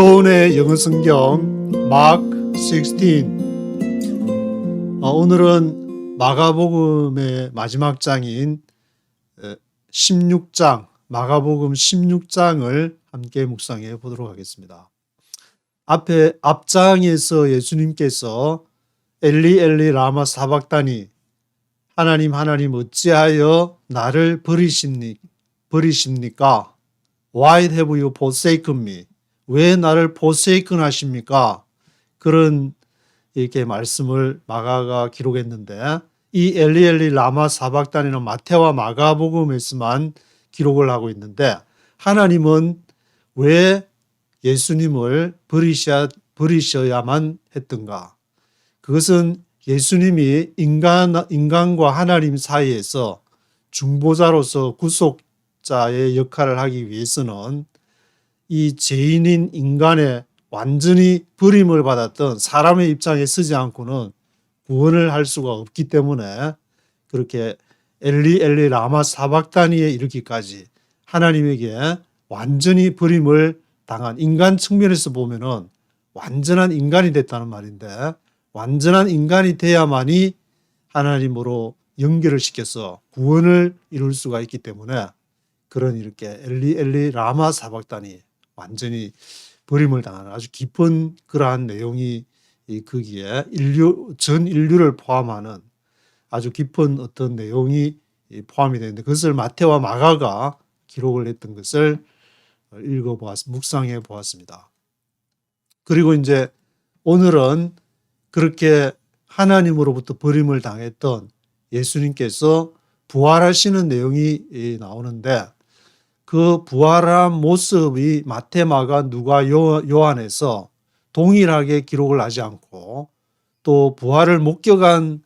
스톤의 영어 성경 마크 16. 오늘은 마가복음의 마지막 장인 16장, 마가복음 16장을 함께 묵상해 보도록 하겠습니다. 앞장에서 예수님께서 엘리 엘리 라마 사박다니, 하나님 하나님 어찌하여 나를 버리십니까? Why have you forsaken me? 왜 나를 forsaken 하십니까? 그런 이렇게 말씀을 마가가 기록했는데, 이 엘리 엘리 라마 사박다니는 마태와 마가복음에서만 기록을 하고 있는데, 하나님은 왜 예수님을 버리셔야만 했던가? 그것은 예수님이 인간과 하나님 사이에서 중보자로서 구속자의 역할을 하기 위해서는 이 죄인인 인간의 완전히 버림을 받았던 사람의 입장에 서지 않고는 구원을 할 수가 없기 때문에 그렇게 엘리 엘리 라마 사박다니에 이르기까지 하나님에게 완전히 버림을 당한, 인간 측면에서 보면은 완전한 인간이 됐다는 말인데, 완전한 인간이 돼야만이 하나님으로 연결을 시켜서 구원을 이룰 수가 있기 때문에 그런 이렇게 엘리 엘리 라마 사박다니, 완전히 버림을 당하는 아주 깊은 그러한 내용이 거기에 전 인류를 포함하는 아주 깊은 어떤 내용이 포함이 되는데, 그것을 마태와 마가가 기록을 했던 것을 묵상해 보았습니다. 그리고 이제 오늘은 그렇게 하나님으로부터 버림을 당했던 예수님께서 부활하시는 내용이 나오는데, 그 부활한 모습이 마태, 마가, 누가, 요한에서 동일하게 기록을 하지 않고, 또 부활을 목격한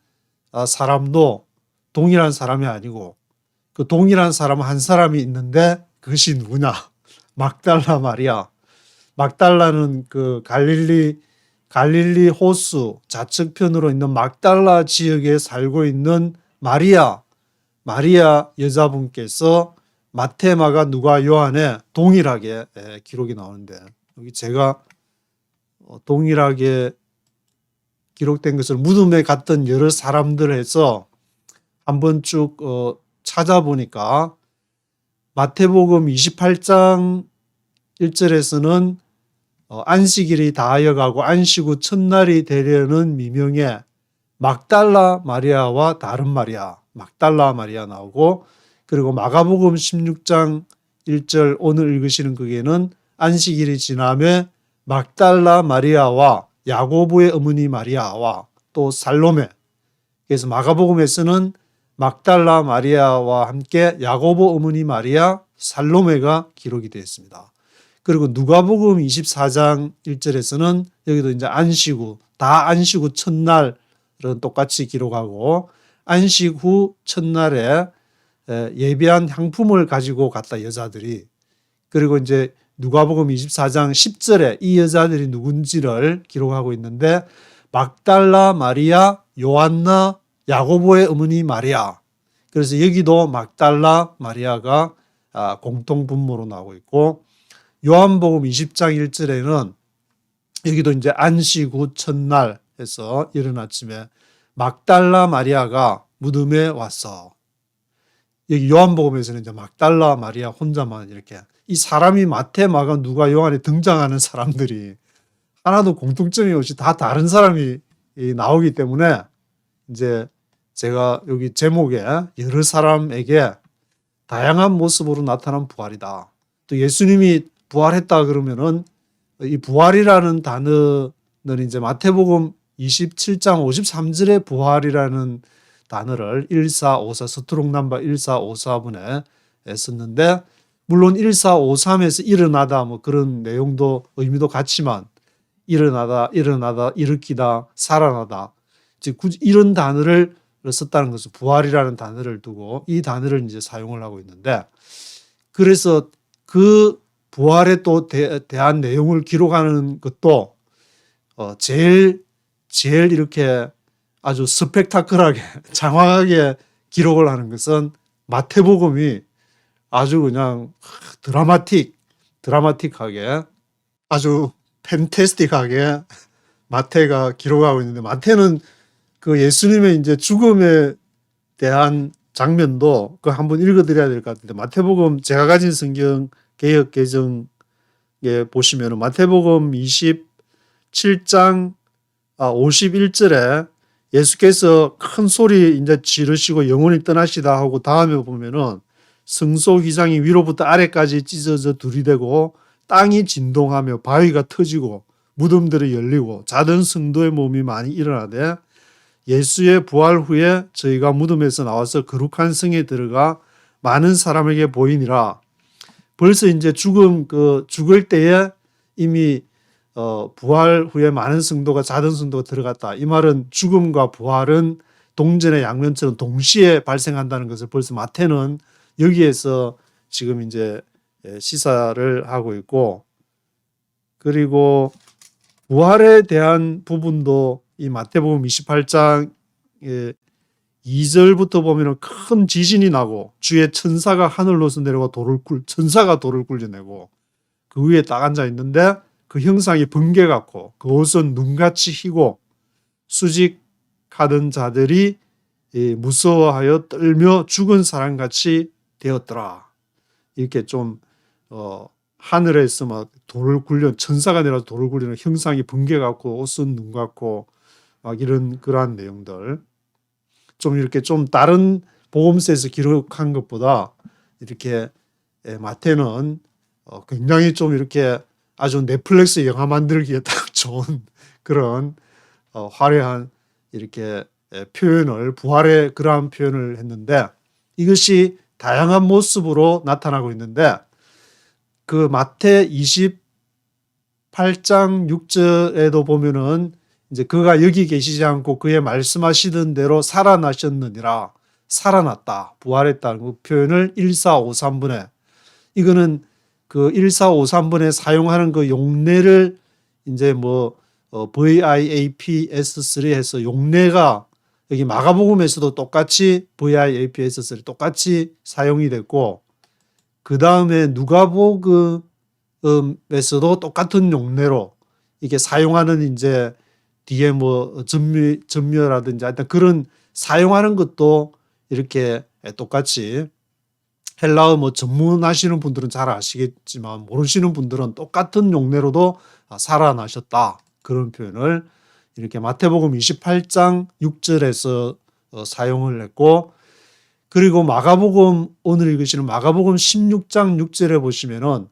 사람도 동일한 사람이 아니고, 그 동일한 사람 한 사람이 있는데 그것이 누구냐? 막달라 마리아. 막달라는 그 갈릴리 호수 좌측편으로 있는 막달라 지역에 살고 있는 마리아 여자분께서 마태, 마가, 누가, 요한에 동일하게 기록이 나오는데, 여기 제가 동일하게 기록된 것을 무덤에 갔던 여러 사람들 해서 한번 쭉 찾아보니까, 마태복음 28장 1절에서는 안식일이 다하여가고 안식 후 첫날이 되려는 미명에 막달라 마리아와 다른 마리아, 막달라 마리아 나오고, 그리고 마가복음 16장 1절 오늘 읽으시는 거기에는 안식일이 지남에 막달라 마리아와 야고보의 어머니 마리아와 또 살로메, 그래서 마가복음에서는 막달라 마리아와 함께 야고보 어머니 마리아, 살로메가 기록이 되어 있습니다. 그리고 누가복음 24장 1절에서는 여기도 이제 안식 후 첫날은 똑같이 기록하고, 안식 후 첫날에 예비한 향품을 가지고 갔다 여자들이, 그리고 이제 누가복음 24장 10절에 이 여자들이 누군지를 기록하고 있는데, 막달라 마리아, 요한나, 야고보의 어머니 마리아. 그래서 여기도 막달라 마리아가 공통 분모로 나오고 있고, 요한복음 20장 1절에는 여기도 이제 안식 후 첫날 해서 이른 아침에 막달라 마리아가 무덤에 왔어. 여기 요한복음에서는 이제 막달라 마리아 혼자만 이렇게, 이 사람이 마태, 마가, 누가, 요한에 등장하는 사람들이 하나도 공통점이 없이 다 다른 사람이 나오기 때문에, 이제 제가 여기 제목에 여러 사람에게 다양한 모습으로 나타난 부활이다. 또 예수님이 부활했다 그러면은 이 부활이라는 단어는 이제 마태복음 27장 53절의 부활이라는 단어를 1454 서투록 넘버 1454분에 썼는데, 물론 1453에서 일어나다 뭐 그런 내용도 의미도 같지만, 일어나다, 일으키다, 살아나다, 즉 이런 단어를 썼다는 것은 부활이라는 단어를 두고 이 단어를 이제 사용을 하고 있는데, 그래서 그 부활에 또 대한 내용을 기록하는 것도 제일 이렇게 아주 스펙타클하게 장황하게 기록을 하는 것은 마태복음이 아주 그냥 드라마틱하게 아주 팬테스틱하게 마태가 기록하고 있는데, 마태는 그 예수님의 이제 죽음에 대한 장면도 그 한번 읽어드려야 될 것 같은데, 마태복음 제가 가진 성경 개역 개정에 보시면은 마태복음 27장 51절에 예수께서 큰 소리 이제 지르시고 영원히 떠나시다 하고 다음에 보면은 성소 휘장이 위로부터 아래까지 찢어져 들이대고 땅이 진동하며 바위가 터지고 무덤들이 열리고 자던 성도의 몸이 많이 일어나되 예수의 부활 후에 저희가 무덤에서 나와서 거룩한 성에 들어가 많은 사람에게 보이니라. 벌써 이제 죽을 때에 이미 부활 후에 많은 성도가 자던 성도가 들어갔다. 이 말은 죽음과 부활은 동전의 양면처럼 동시에 발생한다는 것을 벌써 마태는 여기에서 지금 이제 시사를 하고 있고, 그리고 부활에 대한 부분도 이 마태복음 28장 2절부터 보면 큰 지진이 나고 주의 천사가 하늘로서 내려와 천사가 돌을 굴려내고 그 위에 딱 앉아 있는데 그 형상이 번개 같고 그 옷은 눈같이 희고 수직하던 자들이 무서워하여 떨며 죽은 사람같이 되었더라. 이렇게 좀 하늘에서 막 천사가 내려서 돌을 굴리는 형상이 번개 같고 옷은 눈 같고 막 이런 그러한 내용들, 좀 이렇게 좀 다른 복음서에서 기록한 것보다 이렇게 마태는 굉장히 좀 이렇게 아주 넷플릭스 영화 만들기에 딱 좋은 그런 화려한 이렇게 표현을, 부활의 그러한 표현을 했는데, 이것이 다양한 모습으로 나타나고 있는데, 그 마태 28장 6절에도 보면은 이제 그가 여기 계시지 않고 그의 말씀하시던 대로 살아나셨느니라, 살아났다, 부활했다는 그 표현을 1453번에, 이거는 그 1453번에 사용하는 그 용례를 이제 VIAPS3 해서 용례가 여기 마가복음에서도 똑같이 VIAPS3 똑같이 사용이 됐고, 그 다음에 누가복음에서도 똑같은 용례로 이게 사용하는 이제 뒤에 전묘라든지 하여튼 그런 사용하는 것도 이렇게 똑같이, 헬라어 전문하시는 분들은 잘 아시겠지만 모르시는 분들은 똑같은 용례로도 살아나셨다, 그런 표현을 이렇게 마태복음 28장 6절에서 사용을 했고, 그리고 마가복음, 오늘 읽으시는 마가복음 16장 6절에 보시면은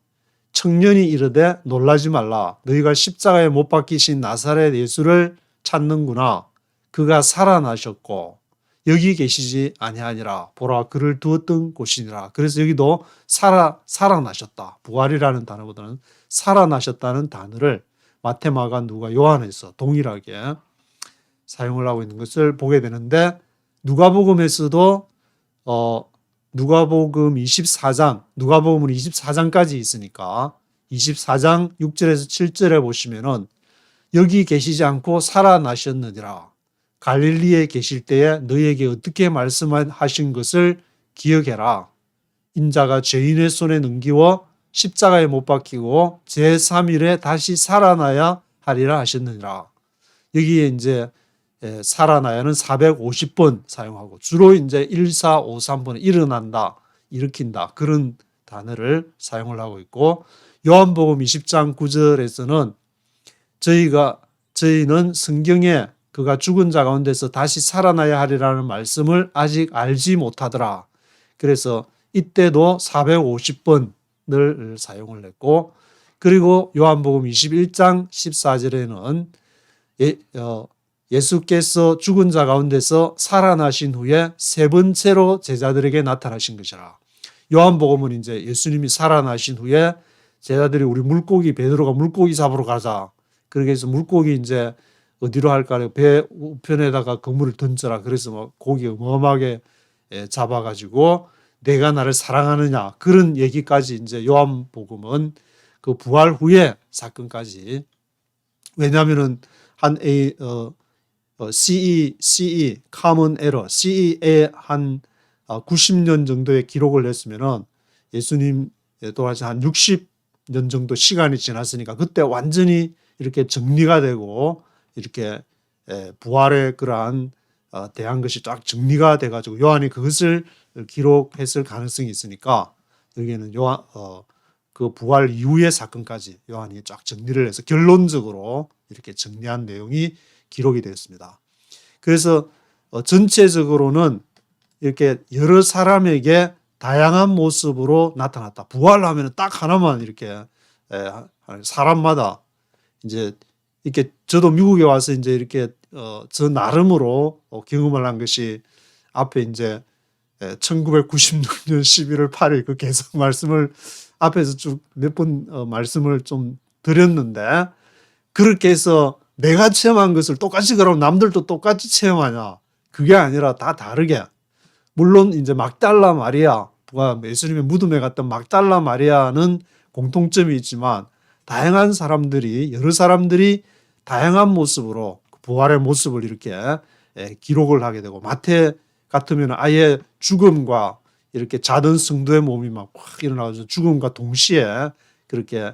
청년이 이르되 놀라지 말라, 너희가 십자가에 못 박히신 나사렛 예수를 찾는구나. 그가 살아나셨고 여기 계시지 아니하니라. 보라, 그를 두었던 곳이니라. 그래서 여기도 살아나셨다, 부활이라는 단어보다는 살아나셨다는 단어를 마태, 마가, 누가, 요한에서 동일하게 사용을 하고 있는 것을 보게 되는데, 누가복음에서도 누가복음 24장, 누가복음은 24장까지 있으니까 24장 6절에서 7절에 보시면은 여기 계시지 않고 살아나셨느니라. 갈릴리에 계실 때에 너희에게 어떻게 말씀하신 것을 기억해라. 인자가 죄인의 손에 넘기워 십자가에 못 박히고 제3일에 다시 살아나야 하리라 하셨느니라. 여기에 이제 살아나야는 450번 사용하고 주로 이제 1453번에 일어난다, 일으킨다, 그런 단어를 사용을 하고 있고, 요한복음 20장 9절에서는 저희는 성경에 그가 죽은 자 가운데서 다시 살아나야 하리라는 말씀을 아직 알지 못하더라. 그래서 이때도 450번을 사용을 했고, 그리고 요한복음 21장 14절에는 예수께서 죽은 자 가운데서 살아나신 후에 세 번째로 제자들에게 나타나신 것이라. 요한복음은 이제 예수님이 살아나신 후에 제자들이 우리 베드로가 물고기 잡으러 가자. 그렇게 해서 물고기 이제 어디로 할까? 배 우편에다가 그물을 던져라. 그래서 막 고기 어마어마하게 잡아가지고 내가 나를 사랑하느냐, 그런 얘기까지 이제 요한복음은 그 부활 후에 사건까지, 왜냐하면은 한 CE Common Era CE에 한 90년 정도의 기록을 했으면은 예수님 또한 한 60년 정도 시간이 지났으니까 그때 완전히 이렇게 정리가 되고 이렇게 부활의 그러한 대한 것이 쫙 정리가 돼가지고 요한이 그것을 기록했을 가능성이 있으니까 여기에는 그 부활 이후의 사건까지 요한이 쫙 정리를 해서 결론적으로 이렇게 정리한 내용이 기록이 되었습니다. 그래서 전체적으로는 이렇게 여러 사람에게 다양한 모습으로 나타났다. 부활하면 딱 하나만 이렇게 사람마다 이제 이렇게 저도 미국에 와서 이제 이렇게 저 나름으로 경험을 한 것이 앞에 이제 1996년 11월 8일 그 개성 말씀을 앞에서 쭉 몇 번 말씀을 좀 드렸는데 그렇게 해서 내가 체험한 것을 똑같이 그러면 남들도 똑같이 체험하냐? 그게 아니라 다 다르게. 물론 이제 막달라 마리아가 예수님의 무덤에 갔던 막달라 마리아는 공통점이 있지만 다양한 사람들이 여러 사람들이 다양한 모습으로 부활의 모습을 이렇게 기록을 하게 되고 마태 같으면 아예 죽음과 이렇게 자던 성도의 몸이 막 확 일어나서 죽음과 동시에 그렇게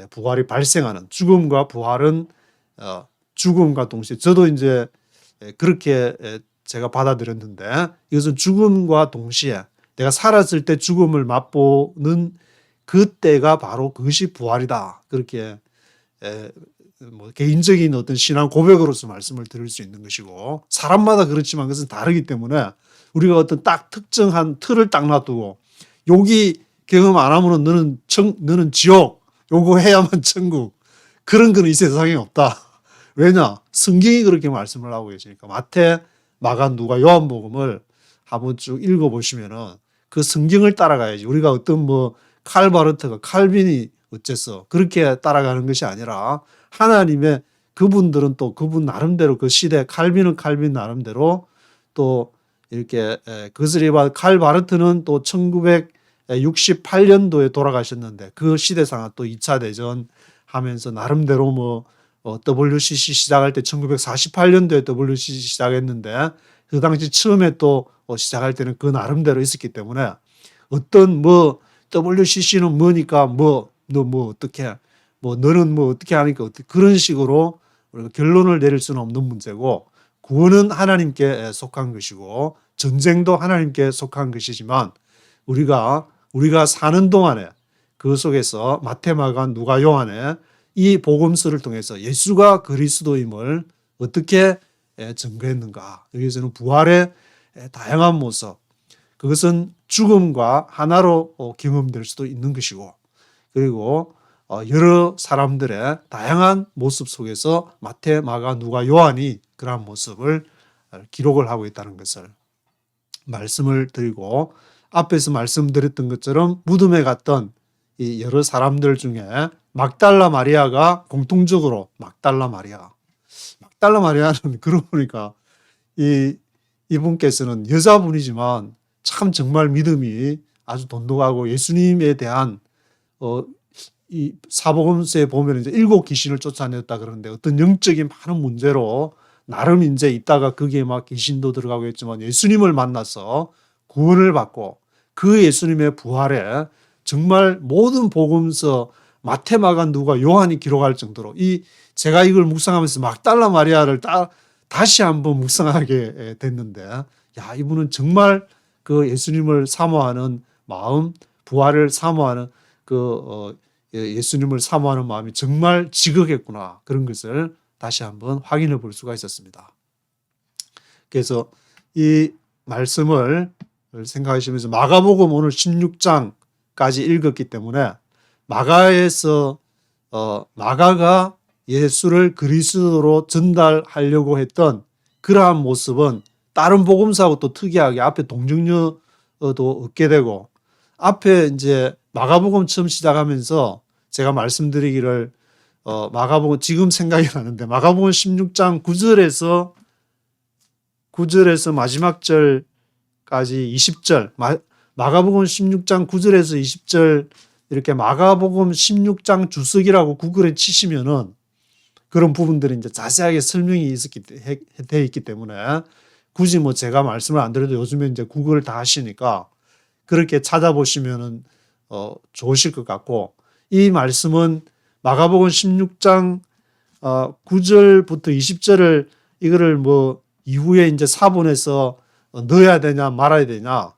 부활이 발생하는 죽음과 부활은 죽음과 동시에 저도 이제 그렇게 제가 받아들였는데 이것은 죽음과 동시에 내가 살았을 때 죽음을 맛보는 그때가 바로 그것이 부활이다. 그렇게 뭐 개인적인 어떤 신앙 고백으로서 말씀을 드릴 수 있는 것이고 사람마다 그렇지만 그것은 다르기 때문에 우리가 어떤 딱 특정한 틀을 딱 놔두고 여기 경험 안 하면 너는 지옥 요거 해야만 천국 그런 거는 이 세상에 없다. 왜냐? 성경이 그렇게 말씀을 하고 계시니까 마태, 마가, 누가, 요한복음을 한번 쭉 읽어보시면은 그 성경을 따라가야지. 우리가 어떤 뭐 칼바르트가 칼빈이 어째서 그렇게 따라가는 것이 아니라 하나님의 그분들은 또 그분 나름대로 그 시대 칼빈은 칼빈 나름대로 또 이렇게 그것을 칼바르트는 또 1968년도에 돌아가셨는데 그 시대상은 또 2차 대전 하면서 나름대로 뭐 WCC 시작할 때 1948년도에 WCC 시작했는데 그 당시 처음에 또 시작할 때는 그 나름대로 있었기 때문에 어떤 뭐 WCC는 뭐니까 너 뭐 어떻게 뭐 너는 뭐 어떻게 하니까 어떻게 그런 식으로 우리가 결론을 내릴 수는 없는 문제고 구원은 하나님께 속한 것이고 전쟁도 하나님께 속한 것이지만 우리가 사는 동안에 그 속에서 마태, 마가, 누가, 요한의 이 복음서를 통해서 예수가 그리스도임을 어떻게 증거했는가. 여기서는 부활의 다양한 모습 그것은 죽음과 하나로 경험될 수도 있는 것이고 그리고 여러 사람들의 다양한 모습 속에서 마태, 마가, 누가, 요한이 그러한 모습을 기록을 하고 있다는 것을 말씀을 드리고 앞에서 말씀드렸던 것처럼 무덤에 갔던 이 여러 사람들 중에 막달라 마리아가 공통적으로 막달라 마리아는 그러고 보니까 이분께서는 여자분이지만 참 정말 믿음이 아주 돈독하고 예수님에 대한 이 사복음서에 보면 이제 7 귀신을 쫓아냈다 그러는데 어떤 영적인 많은 문제로 나름 이제 있다가 거기에 막 귀신도 들어가고 했지만 예수님을 만나서 구원을 받고 그 예수님의 부활에 정말 모든 복음서 마태, 마가, 누가, 요한이 기록할 정도로 제가 이걸 묵상하면서 막달라 마리아를 다시 한번 묵상하게 됐는데 야 이분은 정말 그 예수님을 사모하는 마음, 부활을 사모하는 예수님을 사모하는 마음이 정말 지극했구나 그런 것을 다시 한번 확인해 볼 수가 있었습니다. 그래서 이 말씀을 생각하시면서 마가복음 오늘 16장까지 읽었기 때문에 마가에서 마가가 예수를 그리스도로 전달하려고 했던 그러한 모습은 다른 복음서하고 또 특이하게 앞에 동정녀도 얻게 되고 앞에 이제 마가복음 처음 시작하면서 제가 말씀드리기를 마가복음 지금 생각이 나는데 마가복음 16장 9절에서 마지막 절까지 20절 마가복음 16장 9절에서 20절 이렇게 마가복음 16장 주석이라고 구글에 치시면은 그런 부분들이 이제 자세하게 설명이 되어 있기 때문에 굳이 뭐 제가 말씀을 안 드려도 요즘에 이제 구글을 다 하시니까 그렇게 찾아보시면은 좋으실 것 같고 이 말씀은 마가복음 16장 9절부터 20절을 이거를 뭐 이후에 이제 사본해서 넣어야 되냐 말아야 되냐.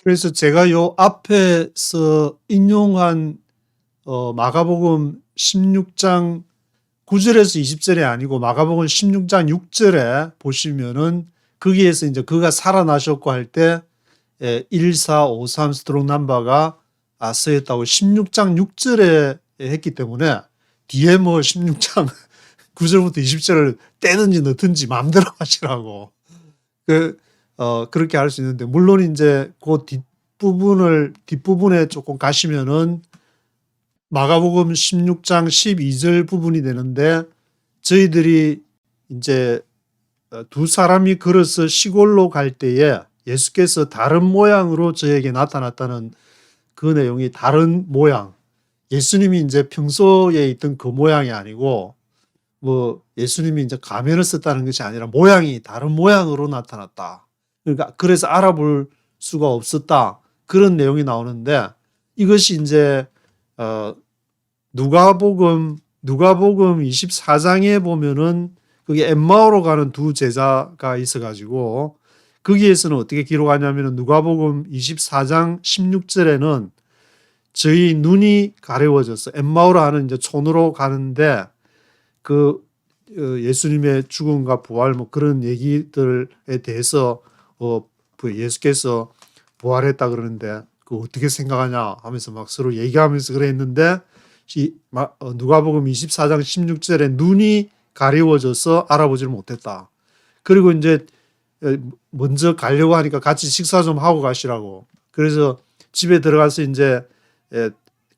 그래서 제가 요 앞에서 인용한 마가복음 16장 9절에서 20절이 아니고 마가복음 16장 6절에 보시면은 거기에서 이제 그가 살아나셨고 할 때 1453 스트록 넘버가 쓰였다고 16장 6절에 했기 때문에 뒤에 뭐 16장 9절부터 20절을 떼든지 넣든지 마음대로 하시라고 그렇게 할 수 있는데, 물론 이제 그 뒷부분에 조금 가시면은 마가복음 16장 12절 부분이 되는데, 저희들이 이제 두 사람이 걸어서 시골로 갈 때에 예수께서 다른 모양으로 저에게 나타났다는 그 내용이 다른 모양, 예수님이 이제 평소에 있던 그 모양이 아니고 뭐 예수님이 이제 가면을 썼다는 것이 아니라 모양이 다른 모양으로 나타났다. 그러니까 그래서 알아볼 수가 없었다. 그런 내용이 나오는데, 이것이 이제 누가복음 24장에 보면은 그게 엠마오로 가는 두 제자가 있어가지고 거기에서는 어떻게 기록하냐면은 누가복음 24장 16절에는 저희 눈이 가려워져서 엠마오로 하는 이제 촌으로 가는데 그 예수님의 죽음과 부활 뭐 그런 얘기들에 대해서 예수께서 부활했다 그러는데 그 어떻게 생각하냐 하면서 막 서로 얘기하면서 그랬는데 누가복음 24장 16절에 눈이 가려워져서 알아보지를 못했다. 그리고 이제 먼저 가려고 하니까 같이 식사 좀 하고 가시라고. 그래서 집에 들어가서 이제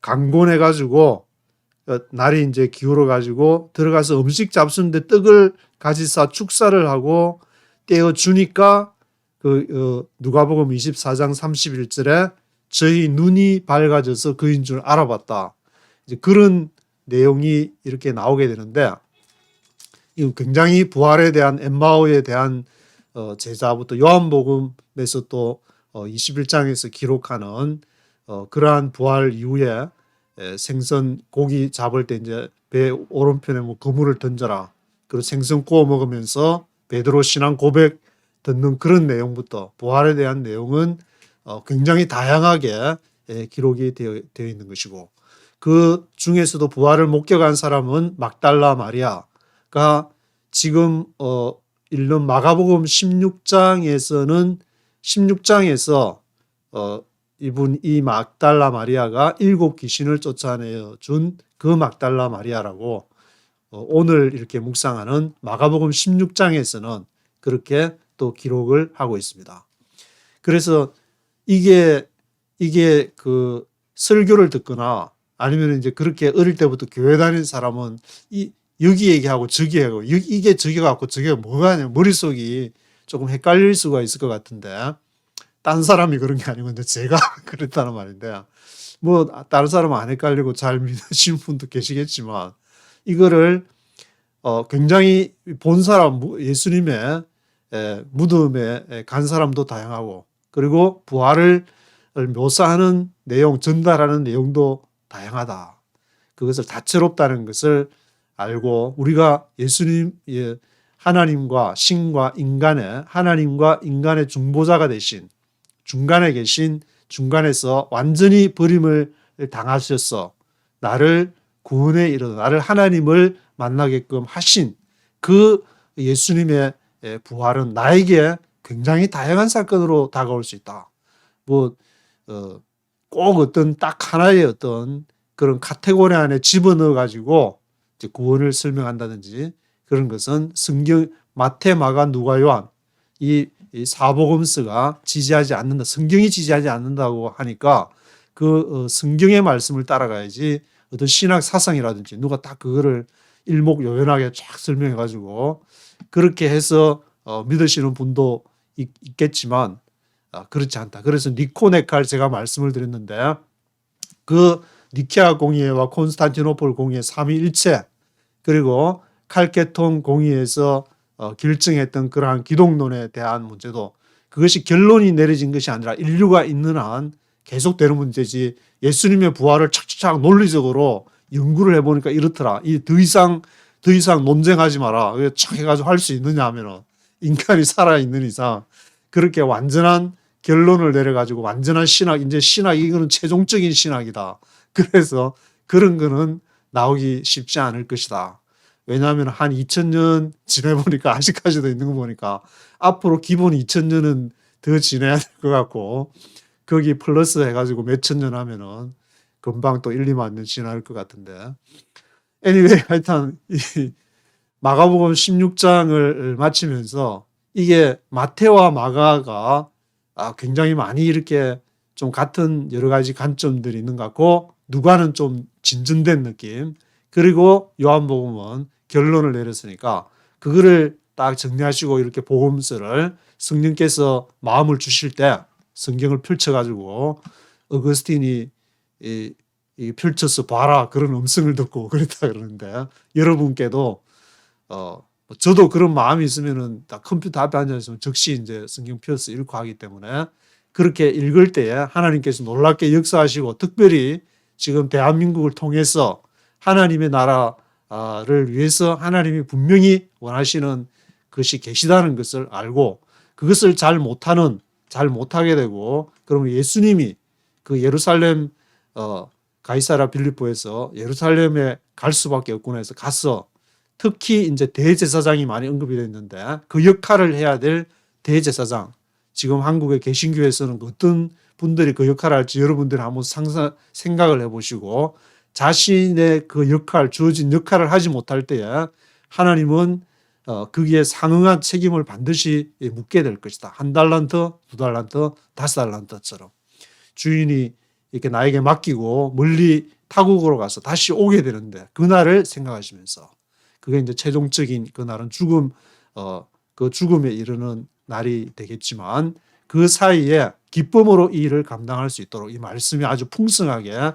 강권해 가지고 날이 이제 기울어 가지고 들어가서 음식 잡수는데 떡을 가지사 축사를 하고 떼어 주니까 누가복음 24장 31절에 저희 눈이 밝아져서 그인 줄 알아봤다. 이제 그런 내용이 이렇게 나오게 되는데, 이 굉장히 부활에 대한 엠마오에 대한 제자부터 요한복음에서 또 21장에서 기록하는 그러한 부활 이후에 생선 고기 잡을 때 이제 배 오른편에 뭐 그물을 던져라. 그리고 생선 구워 먹으면서 베드로 신앙 고백 듣는 그런 내용부터 부활에 대한 내용은 굉장히 다양하게 기록이 되어 있는 것이고, 그 중에서도 부활을 목격한 사람은 막달라 마리아가 지금 읽는 마가복음 16장에서 이 막달라 마리아가 7 귀신을 쫓아내어 준 그 막달라 마리아라고 오늘 이렇게 묵상하는 마가복음 16장에서는 그렇게 또 기록을 하고 있습니다. 그래서 이게 그 설교를 듣거나 아니면 이제 그렇게 어릴 때부터 교회 다니는 사람은 여기 얘기하고 저기 얘기하고 이게 저기 같고 저게 뭐가 아니야 머릿속이 조금 헷갈릴 수가 있을 것 같은데, 딴 사람이 그런 게 아니고 이제 제가 그랬다는 말인데, 뭐 다른 사람은 안 헷갈리고 잘 믿으시는 분도 계시겠지만 이거를 굉장히 본 사람, 예수님의 무덤에 간 사람도 다양하고, 그리고 부활을 묘사하는 내용, 전달하는 내용도 다양하다. 그것을 다채롭다는 것을 알고 우리가 예수님, 하나님과 신과 인간의, 하나님과 인간의 중보자가 되신, 중간에 계신, 중간에서 완전히 버림을 당하셔서 나를 구원에 이르러 나를 하나님을 만나게끔 하신 그 예수님의 부활은 나에게 굉장히 다양한 사건으로 다가올 수 있다. 꼭 어떤 딱 하나의 어떤 그런 카테고리 안에 집어넣어 가지고 구원을 설명한다든지 그런 것은 성경 마태, 마가, 누가, 요한 이 사복음서가 지지하지 않는다. 성경이 지지하지 않는다고 하니까 그 성경의 말씀을 따라가야지 어떤 신학 사상이라든지 누가 딱 그거를 일목요연하게 쫙 설명해 가지고 그렇게 해서 믿으시는 분도 있겠지만 그렇지 않다. 그래서 니코네칼 제가 말씀을 드렸는데 그 니케아 공의회와 콘스탄티노폴 공의회 삼위일체 그리고 칼케톤 공의회에서 결정했던 그러한 기독론에 대한 문제도 그것이 결론이 내려진 것이 아니라 인류가 있는 한 계속되는 문제지, 예수님의 부활을 착착착 논리적으로 연구를 해보니까 이렇더라. 이 더 이상 더 이상 논쟁하지 마라. 착 해가지고 할 수 있느냐 하면은 인간이 살아있는 이상 그렇게 완전한 결론을 내려가지고 완전한 신학, 이제 신학, 이거는 최종적인 신학이다. 그래서 그런 거는 나오기 쉽지 않을 것이다. 왜냐하면 한 2000년 지내보니까 아직까지도 있는 거 보니까 앞으로 기본 2000년은 더 지내야 될 것 같고 거기 플러스 해가지고 몇천 년 하면은 금방 또 1, 2만 년 지날 것 같은데. anyway, 하여튼 이 마가복음 16장을 마치면서 이게 마태와 마가가 굉장히 많이 이렇게 좀 같은 여러 가지 관점들이 있는 것 같고 누가는 좀 진전된 느낌, 그리고 요한복음은 결론을 내렸으니까 그거를 딱 정리하시고 이렇게 복음서를 성령께서 마음을 주실 때 성경을 펼쳐가지고 어거스틴이 이 펼쳐서 봐라 그런 음성을 듣고 그랬다 그러는데, 여러분께도 저도 그런 마음이 있으면은 딱 컴퓨터 앞에 앉아 있으면 즉시 이제 성경 펴서 읽고 하기 때문에 그렇게 읽을 때에 하나님께서 놀랍게 역사하시고 특별히 지금 대한민국을 통해서 하나님의 나라를 위해서 하나님이 분명히 원하시는 것이 계시다는 것을 알고 그것을 잘 못하게 되고, 그러면 예수님이 그 예루살렘 가이사랴 빌립보에서 예루살렘에 갈 수밖에 없구나 해서 가서 특히 이제 대제사장이 많이 언급이 됐는데 그 역할을 해야 될 대제사장, 지금 한국의 개신교에서는 어떤 분들이 그 역할을 할지 여러분들이 한번 생각을 해보시고 자신의 그 역할, 주어진 역할을 하지 못할 때에 하나님은 거기에 상응한 책임을 반드시 묻게 될 것이다. 1달란트, 2달란트, 5달란트처럼 주인이 이렇게 나에게 맡기고 멀리 타국으로 가서 다시 오게 되는데 그날을 생각하시면서, 그게 이제 최종적인 그날은 그 죽음에 이르는 날이 되겠지만 그 사이에 기쁨으로 이 일을 감당할 수 있도록 이 말씀이 아주 풍성하게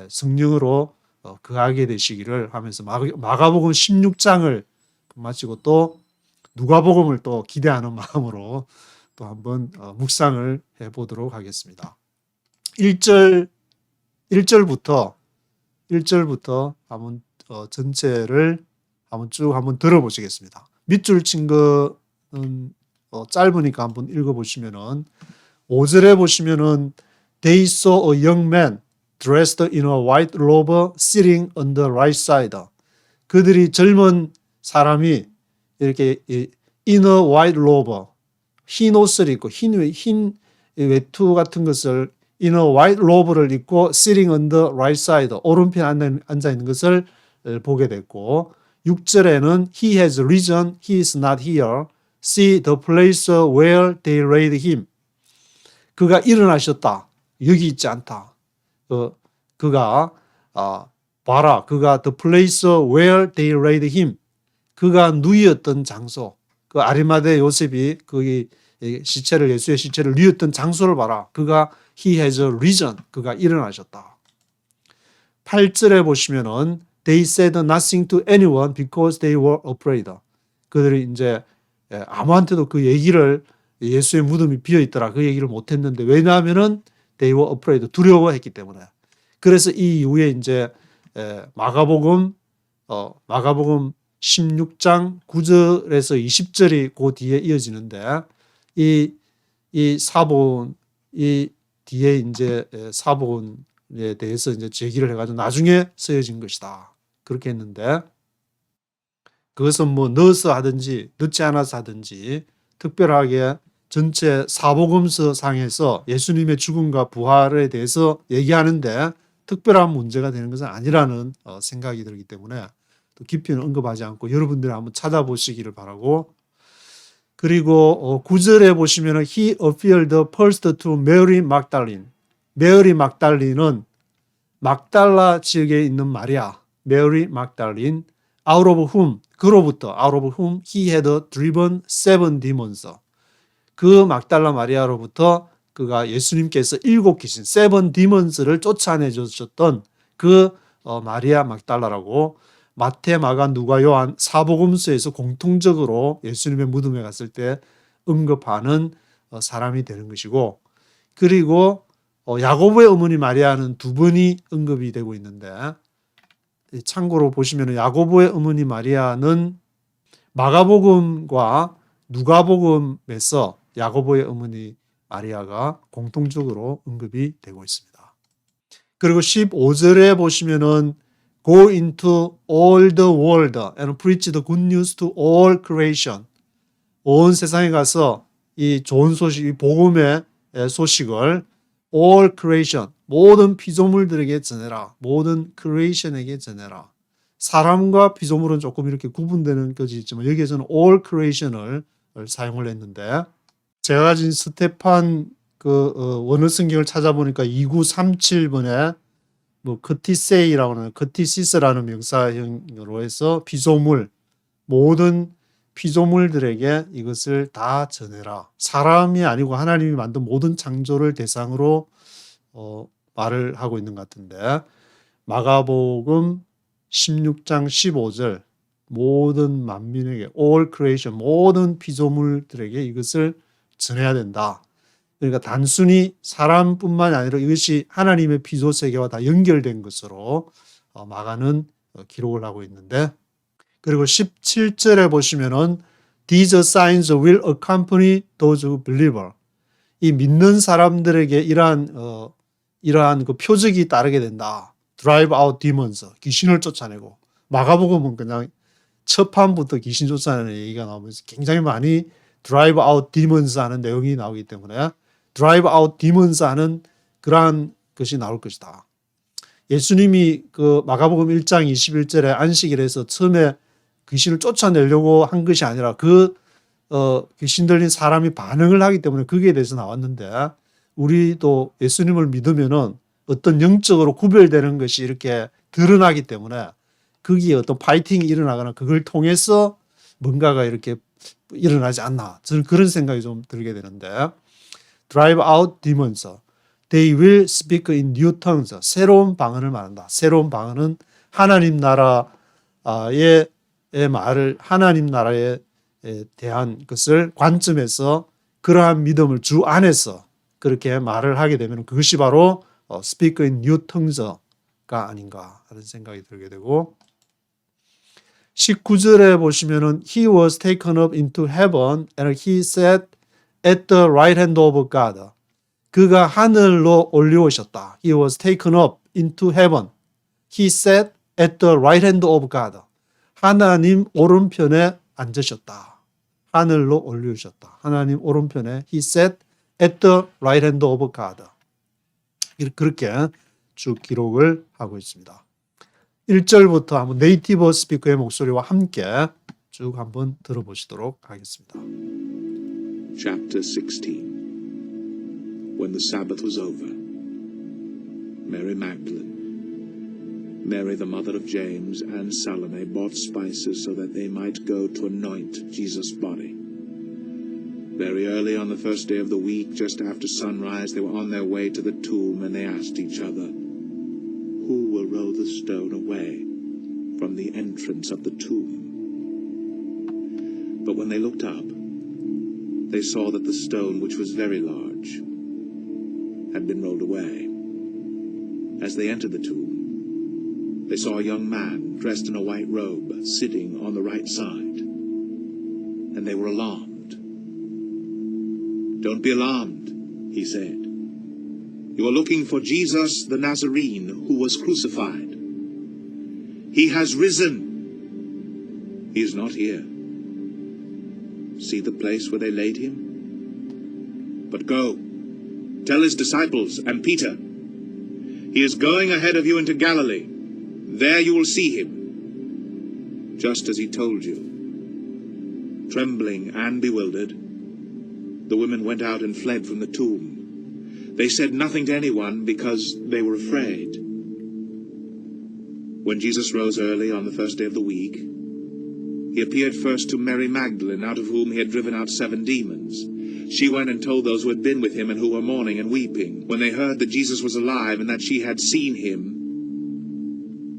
성령으로 거하게 되시기를 하면서 마가복음 16장을 마치고 또 누가복음을 또 기대하는 마음으로 또 한번 묵상을 해보도록 하겠습니다. 1절부터 한번 전체를 한번 들어보시겠습니다. 밑줄 친 거는 짧으니까 한번 읽어보시면은 5절에 보시면은 They saw a young man dressed in a white robe sitting on the right side. 그들이 젊은 사람이 이렇게 in a white robe, 흰 옷을 입고 흰 외투 같은 것을 in a white robe를 입고 sitting on the right side, 오른편에 앉아 있는 것을 보게 됐고, 6절에는 He has risen, he is not here. See the place where they laid him. 그가 일어나셨다. 여기 있지 않다. 그가 봐라. 그가 the place where they laid him. 그가 누이었던 장소. 그 아리마대 요셉이 거기 예수의 시체를 누이었던 장소를 봐라. 그가 He has risen. 그가 일어나셨다. 8절에 보시면은 They said nothing to anyone because they were afraid. 그들이 이제 아무한테도 그 얘기를, 예수의 무덤이 비어 있더라 그 얘기를 못했는데, 왜냐하면은 they were afraid, 두려워했기 때문에. 그래서 이 이후에 이제 마가복음 16장 9절에서 20절이 그 뒤에 이어지는데 이 사본 이 뒤에 이제 사본에 대해서 이제 제기를 해가지고 나중에 쓰여진 것이다. 그렇게 했는데 그것은 뭐 넣어서 하든지 넣지 않아서 하든지 특별하게 전체 사복음서 상에서 예수님의 죽음과 부활에 대해서 얘기하는데 특별한 문제가 되는 것은 아니라는 생각이 들기 때문에 또 깊이는 언급하지 않고 여러분들이 한번 찾아보시기를 바라고, 그리고 9절에 보시면 He appeared first to Mary Magdalene. 메리 막달린은 막달라 지역에 있는 마리아, 메리 막달린, out of whom he had driven 7 demons. 그 막달라 마리아로부터 그가 예수님께서 7귀신 7 demons를 쫓아내 주셨던 그 마리아 막달라라고 마태, 마가, 누가, 요한 사복음서에서 공통적으로 예수님의 무덤에 갔을 때 언급하는 사람이 되는 것이고, 그리고 야고보의 어머니 마리아는 2번이 언급이 되고 있는데 참고로 보시면 야고보의 어머니 마리아는 마가복음과 누가복음에서 야고보의 어머니 마리아가 공통적으로 언급이 되고 있습니다. 그리고 15절에 보시면은 Go into all the world and preach the good news to all creation. 온 세상에 가서 이 좋은 소식, 이 복음의 소식을 all creation, 모든 피조물들에게 전해라. 모든 creation에게 전해라. 사람과 피조물은 조금 이렇게 구분되는 것이 있지만 여기에서는 all creation을 사용을 했는데 제가 가진 스테판 원어 성경을 찾아보니까 2937번에 커티세이라고 하는 커티시스라는 명사형으로 해서 피조물, 모든 피조물들에게 이것을 다 전해라. 사람이 아니고 하나님이 만든 모든 창조를 대상으로 말을 하고 있는 것 같은데 마가복음 16장 15절 모든 만민에게 all creation 모든 피조물들에게 이것을 전해야 된다. 그러니까 단순히 사람뿐만 아니라 이것이 하나님의 피조 세계와 다 연결된 것으로 마가는 기록을 하고 있는데 그리고 17절에 보시면은 These signs will accompany those who believe. 이 믿는 사람들에게 이러한 그 표적이 따르게 된다. Drive out demons. 귀신을 쫓아내고. 마가복음은 그냥 첫 판부터 귀신 쫓아내는 얘기가 나오면서 굉장히 많이 Drive out demons 하는 내용이 나오기 때문에 Drive out demons 하는 그러한 것이 나올 것이다. 예수님이 그 마가복음 1장 21절에 안식일에서 처음에 귀신을 쫓아내려고 한 것이 아니라 귀신 들린 사람이 반응을 하기 때문에 거기에 대해서 나왔는데 우리도 예수님을 믿으면은 어떤 영적으로 구별되는 것이 이렇게 드러나기 때문에 거기에 어떤 파이팅이 일어나거나 그걸 통해서 뭔가가 이렇게 일어나지 않나 저는 그런 생각이 좀 들게 되는데 Drive out demons. They will speak in new tongues. 새로운 방언을 말한다. 새로운 방언은 하나님 나라의 말을 하나님 나라에 대한 것을 관점에서 그러한 믿음을 주 안에서 그렇게 말을 하게 되면 그것이 바로 speak in new tongues가 아닌가 하는 생각이 들게 되고 19절에 보시면은 He was taken up into heaven and he sat at the right hand of God. 그가 하늘로 올려오셨다. He was taken up into heaven. He sat at the right hand of God. 하나님 오른편에 앉으셨다. 하늘로 올려오셨다. 하나님 오른편에 He sat at the right hand of God. 그렇게 쭉 기록을 하고 있습니다. 1절부터 한번 네이티브 스피커의 목소리와 함께 쭉 한번 들어보시도록 하겠습니다. Chapter 16. When the Sabbath was over, Mary Magdalene, Mary the mother of James, and Salome bought spices so that they might go to anoint Jesus' body. Very early on the first day of the week, just after sunrise, they were on their way to the tomb, and they asked each other, "Who will roll the stone away from the entrance of the tomb?" But when they looked up, they saw that the stone, which was very large, had been rolled away. As they entered the tomb, they saw a young man dressed in a white robe sitting on the right side, and they were alarmed. "Don't be alarmed," he said. "You are looking for Jesus the Nazarene, who was crucified. He has risen. He is not here. See the place where they laid him? But go, tell his disciples and Peter, he is going ahead of you into Galilee. There you will see him, just as he told you." Trembling and bewildered, the women went out and fled from the tomb. They said nothing to anyone because they were afraid. When Jesus rose early on the first day of the week, he appeared first to Mary Magdalene, out of whom he had driven out 7 demons. She went and told those who had been with him and who were mourning and weeping. When they heard that Jesus was alive and that she had seen him,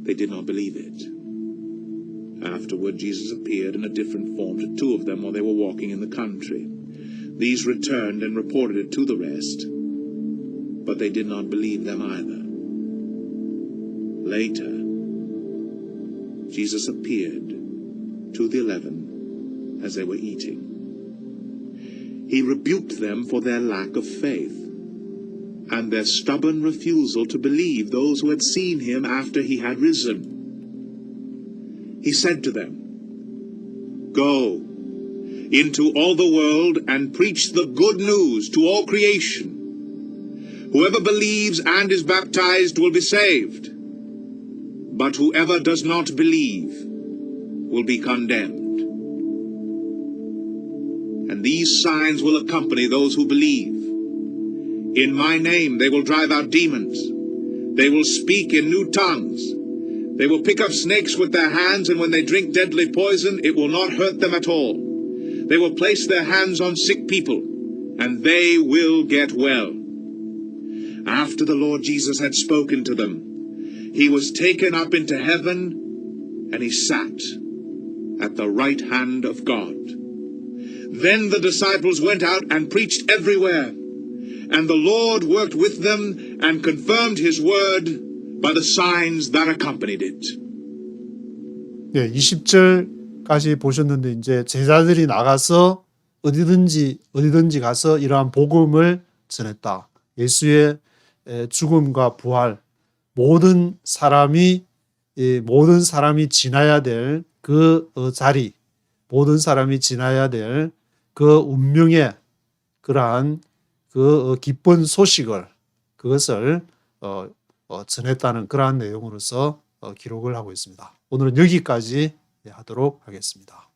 they did not believe it. Afterward, Jesus appeared in a different form to 2 of them while they were walking in the country. These returned and reported it to the rest, but they did not believe them either. Later, Jesus appeared to the 11 as they were eating. He rebuked them for their lack of faith and their stubborn refusal to believe those who had seen him after he had risen. He said to them, "Go into all the world and preach the good news to all creation. Whoever believes and is baptized will be saved, but whoever does not believe will be condemned. And these signs will accompany those who believe. In my name they will drive out demons. They will speak in new tongues. They will pick up snakes with their hands, and when they drink deadly poison, it will not hurt them at all. They will place their hands on sick people, and they will get well." After the Lord Jesus had spoken to them, he was taken up into heaven, and he sat at the right hand of God. Then the disciples went out and preached everywhere, and the Lord worked with them and confirmed his word by the signs that accompanied it. 예, 20절까지 보셨는데 이제 제자들이 나가서 어디든지 가서 이러한 복음을 전했다. 예수의 죽음과 부활, 모든 사람이 지나야 될 그 자리, 모든 사람이 지나야 될 그 운명의 그러한 그 기쁜 소식을 그것을 전했다는 그러한 내용으로서 기록을 하고 있습니다. 오늘은 여기까지 하도록 하겠습니다.